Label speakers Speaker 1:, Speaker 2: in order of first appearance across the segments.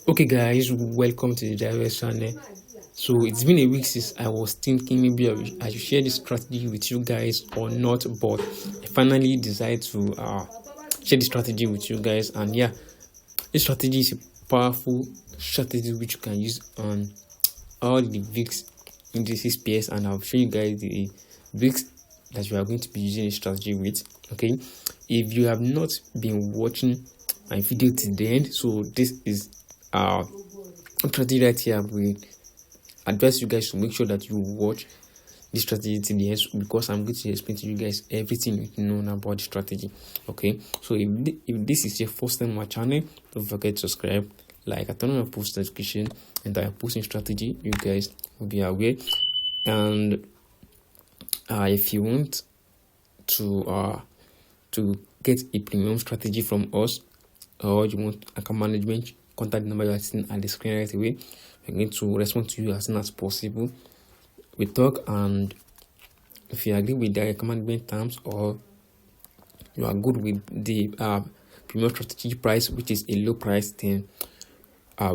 Speaker 1: Okay guys, welcome to the Diverse channel. So it's been a week since I was thinking maybe I should share this strategy with you guys or not, but I finally decided to share this strategy with you guys. And yeah, this strategy is a powerful strategy which you can use on all the VIX indices pairs, and I'll show you guys the VIX that you are going to be using this strategy with. Okay, if you have not been watching my video to the end, so this is strategy right here. We advise you guys to make sure that you watch this strategy to the end, because I'm going to explain to you guys everything you know about the strategy. Okay, so if this is your first time on my channel, don't forget to subscribe, like, and turn on post notification, and I am posting strategy, you guys will be aware. And if you want to get a premium strategy from us, or you want account management, contact number you are seeing at the screen right away. We're going to respond to you as soon as possible. We talk, and if you agree with the account management terms, or you are good with the premium strategy price, which is a low price, then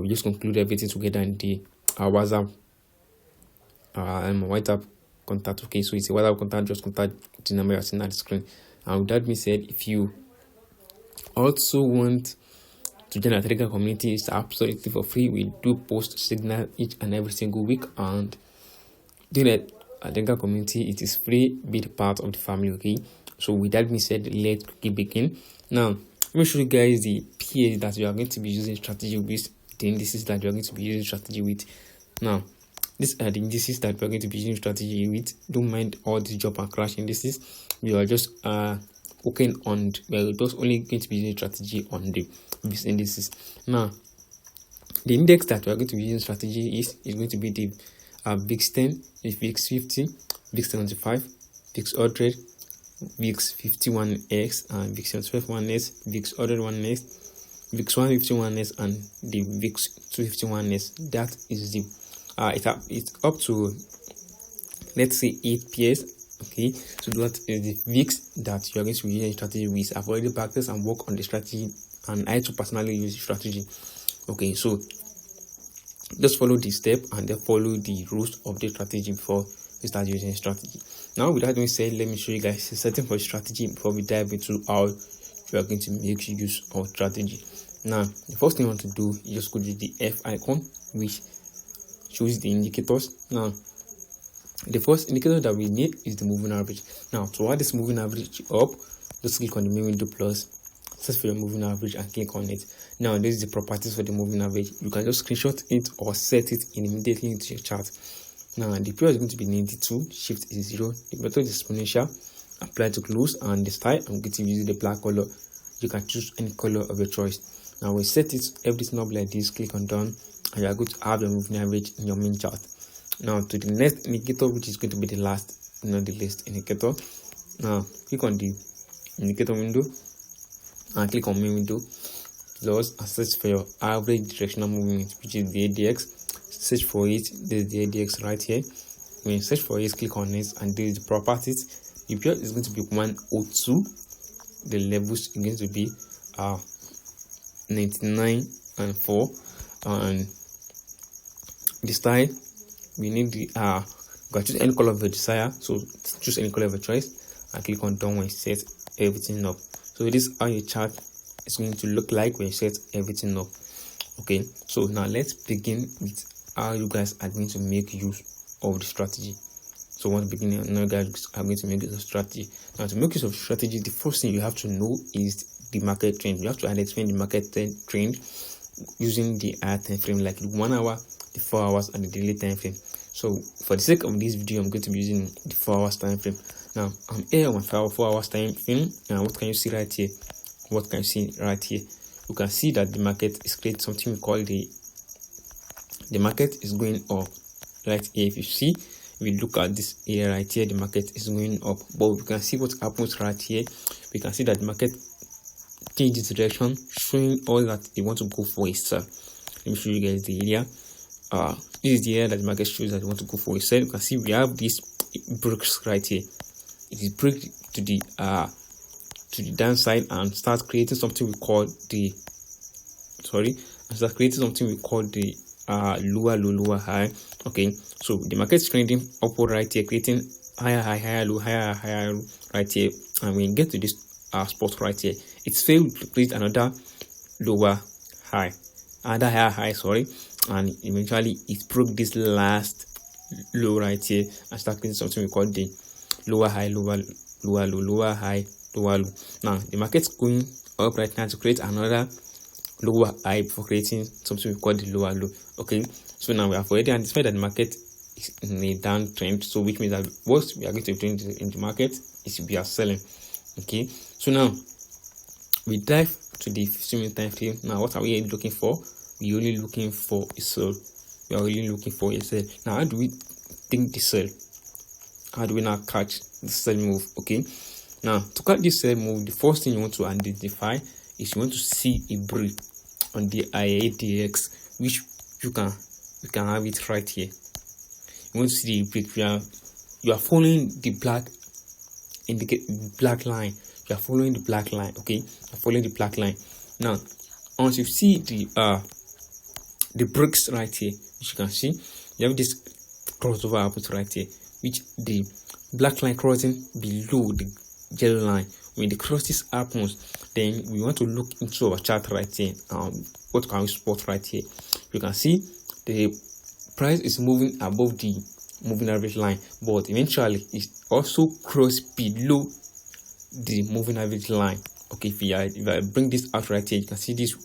Speaker 1: we just conclude everything together in the WhatsApp WhatsApp contact. Okay, so it's a WhatsApp contact. Just contact the number you are seeing at the screen. And with that being said, if you also want to join our Telegram community, it's absolutely for free. We do post signal each and every single week, and join our Telegram community. It is free. Be the part of the family. Okay, so with that being said, let's keep begin. Now let me show you guys the PA that you are going to be using strategy with, the indices that you are going to be using strategy with. Now these are the indices that we are going to be using strategy with. Don't mind all the jump and crash indices. We are just working on, we're just only going to be using strategy on these indices. Now the index that we are going to be using strategy is going to be the VIX 10, the VIX 50, VIX 75, VIX 100, VIX 51x, and VIX 121s, VIX 101s, VIX 151s, and the VIX 251s. That is the it's up to, let's say, 8 pairs. Okay, so that is the VIX that you are going to be using strategy with. I've already practiced and worked on the strategy, and I too personally use the strategy. Okay, so just follow the step and then follow the rules of the strategy before you start using strategy. Now, with that being said, let me show you guys the setting for the strategy before we dive into how you are going to make use of strategy. Now, the first thing you want to do is just go to the F icon, which shows the indicators. Now, the first indicator that we need is the moving average. Now, to add this moving average up, just click on the main window plus, search for your moving average, and click on it. Now, this is the properties for the moving average. You can just screenshot it or set it immediately into your chart. Now, the period is going to be 92, shift is 0, the method is exponential, apply to close, and the style, I'm going to use the black color. You can choose any color of your choice. Now, we set it everything up like this, click on done, and you are going to have the moving average in your main chart. Now to the next indicator, which is going to be the last, the least indicator. Now click on the indicator window and click on main window, close, and search for your average directional movement, which is the ADX. Search for it. This is the ADX right here. When you search for it, click on it, and there is the properties. The period is going to be 102. The levels are going to be 99 and 4, and the style, we need the you can choose any color of your desire, so choose any color of your choice and click on done when you set everything up. So this is how your chart is going to look like when you set everything up. Okay, so now let's begin with how you guys are going to make use of the strategy. So once beginning, now guys are going to make use of strategy. Now to make use of strategy, the first thing you have to know is the market trend. You have to identify the market trend using the time frame, like the 1 hour, the 4 hours, and the daily time frame. So for the sake of this video, I'm going to be using the 4 hours time frame. Now I'm here on 4 hours time frame. Now what can you see right here? What can you see right here? You can see that the market is creating something we call the market is going up right here. If you see, if you look at this area right here, the market is going up, but we can see what happens right here. We can see that the market changes direction, showing all that they want to go for a sell. Let me show you guys the area. This is the area that the market shows that they want to go for a sell. You can see we have this breaks right here. It is break to the downside and start creating something we call the and start creating something we call the lower low, lower high. Okay, so the market is trending upward right here, creating higher high, higher low, higher higher low right here, and when you get to this spot right here, it's failed to create another lower high, another higher high, sorry, and eventually it broke this last low right here and start creating something we call the lower high, lower lower low, lower high, lower low. Now the market's going up right now to create another lower high before creating something we call the lower low. Okay, so now we have already identified that the market is in a downtrend, so which means that what we are going to be doing in the market is we are selling. Okay, so now we dive to the 15-minute time frame. Now what are we looking for? We're only looking for a sell. We are only looking for a sell. Now how do we think the sell? How do we now catch the sell move? Okay, now to catch this sell move, the first thing you want to identify is you want to see a break on the IADX, which you can have it right here. You want to see the break. You are following the black line. You are following the black line. Okay, you are following the black line. Now once you see the breaks right here, which you can see, you have this crossover output right here, which the black line crossing below the yellow line. When the crosses happens, then we want to look into our chart right here. What can we spot right here? You can see the price is moving above the moving average line, but eventually it also crossed below the moving average line. Okay, if I bring this out right here, you can see this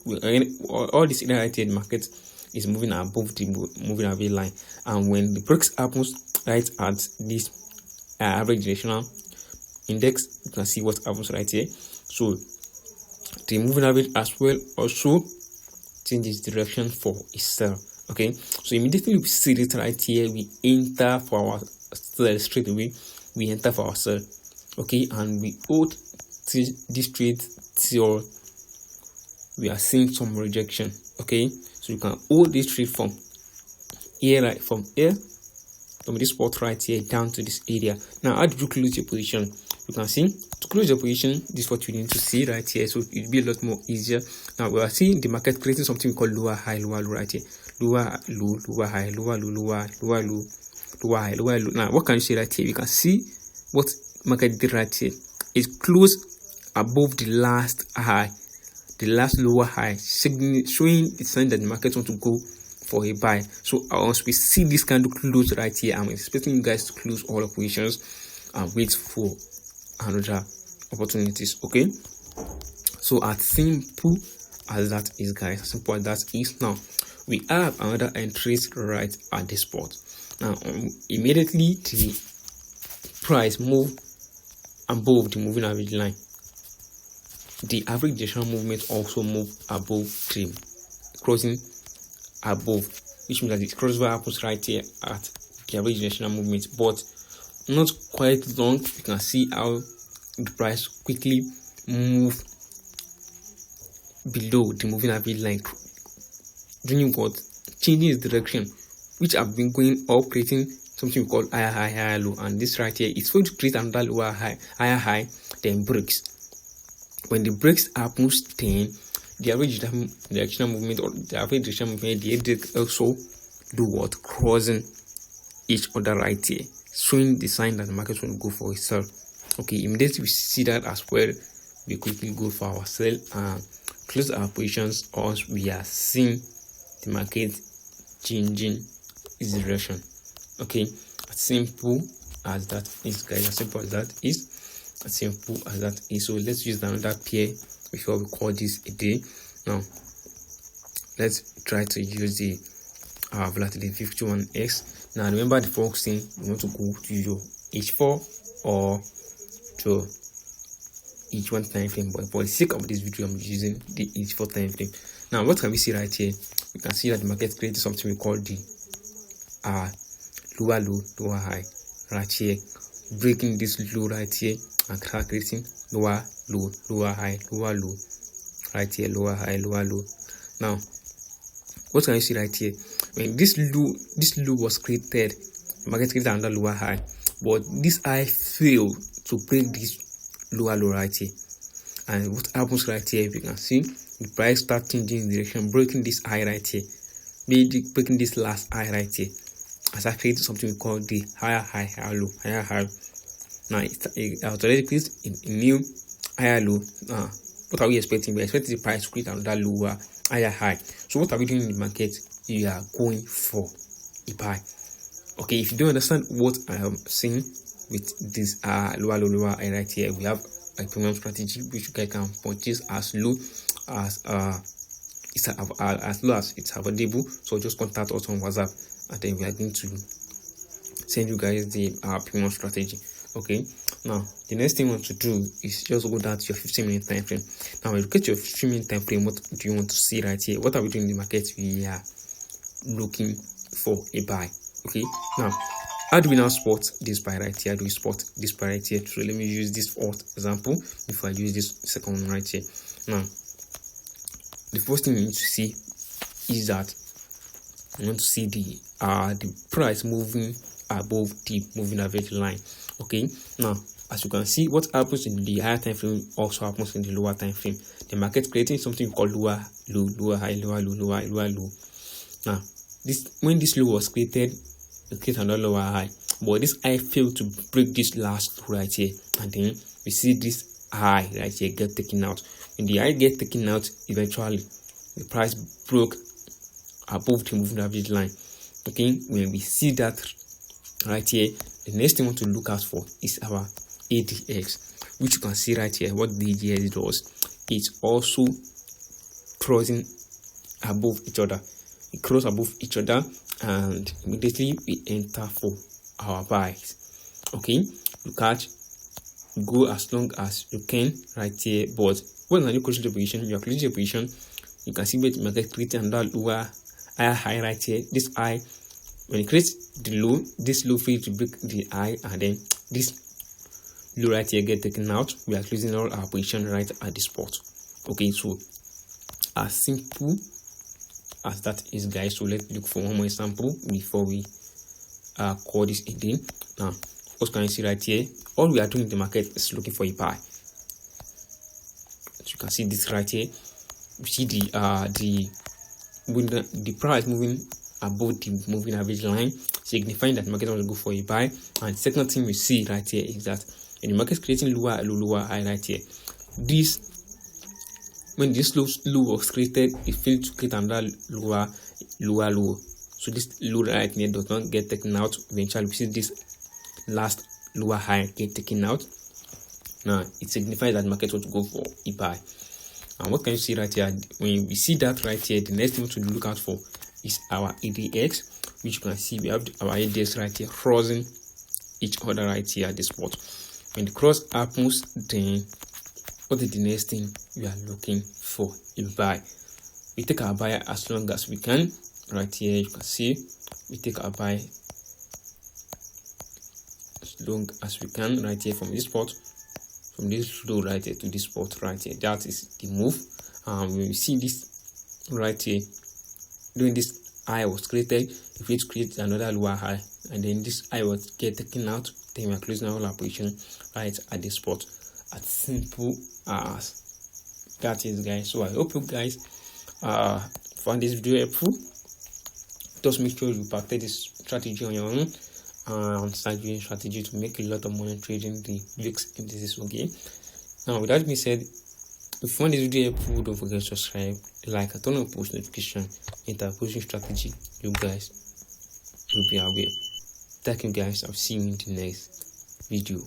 Speaker 1: all this area right here, the market is moving above the moving average line, and when the breaks happens right at this average directional index, you can see what happens right here. So the moving average as well also changes direction for a sell. Okay, so immediately we see it right here, we enter for our sell straight away. We enter for our sell. Okay, and we hold this trade till we are seeing some rejection. Okay, so you can hold this trade from here, from this spot right here down to this area. Now how do you close your position? You can see to close your position, this is what you need to see right here, so it'll be a lot more easier. Now we are seeing the market creating something called lower high, lower low right here. Lower low, lower high, lower low, lower low, lower high, lower low. Now what can you see right here? You can see what market did right here. It closed above the last high, the last lower high, showing the sign that the market want to go for a buy. So once we see this candle close right here, I'm expecting you guys to close all the positions and wait for another opportunities. Okay, so as simple as that is, guys, as simple as that is. Now we have another entries right at this spot. Now immediately the price move above the moving average line, the average directional movement also move above the crossing above, which means that the crossover happens right here at the average directional movement, but not quite long. You can see how the price quickly move below the moving average line, doing what? Changing its direction, which have been going up, creating something we call higher high, higher low, and this right here is going to create another lower high, higher high, then breaks. When the breaks happens, then the average directional movement or the average directional movement, the index also do what? Crossing each other right here, showing the sign that the market will go for itself. Okay, immediately we see that as well, we quickly go for our sell and close our positions, or we are seeing the market changing its direction. Okay, as simple as that is, guys. As simple as that is. As simple as that is. So let's use another pair before we call this a day. Now let's try to use the volatility 51x. Now remember the first thing, you want to go to your H4 or to H1 time frame, but for the sake of this video I'm using the H4 time frame. Now what can we see right here? We can see that the market created something we call the lower low, lower high right here, breaking this low right here and creating lower low, lower high, lower low right here, lower high, lower low. Now what can you see right here? When this low was created, the market created another lower high, but this high failed to break this lower low right here. And what happens right here, you can see the price start changing direction, breaking this high right here, breaking this last high right here, has actually created something we call the higher high, higher low, higher high. Now it has already created a new higher low. What are we expecting? We're expecting the price to create another lower higher high. So what are we doing in the market? You are going for a buy. Okay, if you don't understand what I am saying with this lower low lower high right here, we have a premium strategy which you guys can purchase as low as low as it's available. So just contact us on WhatsApp, and then we are going to send you guys the premium strategy. Okay, now the next thing you want to do is just go down to your 15-minute time frame. Now when you look at your 15-minute time frame, what do you want to see right here? What are we doing in the market? We are looking for a buy. Okay, now how do we now spot this buy right here? How do we spot this buy right here? So let me use this fourth example before I use this second one right here. Now the first thing you need to see is that you want to see the price moving above the moving average line. Okay, now as you can see, what happens in the higher time frame also happens in the lower time frame. The market creating something called lower low, lower high, lower low, lower low. Now when this low was created, it created another lower high, but this high failed to break this last right here, and then we see this high right here get taken out. When the high get taken out, eventually the price broke above the moving average line. Okay, when we see that right here, the next thing we want to look out for is our ADX, which you can see right here. What the ADX does, it's also crossing above each other. It cross above each other, and immediately we enter for our buys. Okay, you catch, go as long as you can right here. But when you close the position, you are closing the position, you can see where the market creating another lower high right here. This high, when it creates the low, this low fails to break the high, and then this low right here get taken out. We are closing all our position right at the spot. Okay, so as simple as that is, guys. So let's look for one more example before we call this a day. Now what can you see right here? All we are doing in the market is looking for a buy. As you can see this right here, we see the price moving above the moving average line, signifying that the market wants to go for a buy. And the second thing we see right here is that when the market is creating lower low, lower high right here, when this low was created, it failed to create another lower low. So this low right here does not get taken out. Eventually we see this last lower high get taken out. Now it signifies that the market wants to go for a buy. And what can you see right here? When we see that right here, the next thing to look out for is our ADX, which you can see we have our ADX right here crossing each other right here at the spot. When the cross happens, then what is the next thing we are looking for? A buy. We take our buy as long as we can. Right here you can see we take our buy as long as we can right here from this spot, from this low right here to this spot right here. That is the move. When we see this right here, during this high was created, if it creates another lower high, and then this high was get taken out, then we are closing our position right at the spot. As simple as that is, guys. So I hope you guys found this video helpful. Just make sure you practice this strategy on your own and start using strategy to make a lot of money trading the VIX indices. Okay, now with that being said, if you found this video helpful, don't forget to subscribe, like, and turn on post notification. Interposing strategy, you guys will be aware. Thank you guys. I'll see you in the next video.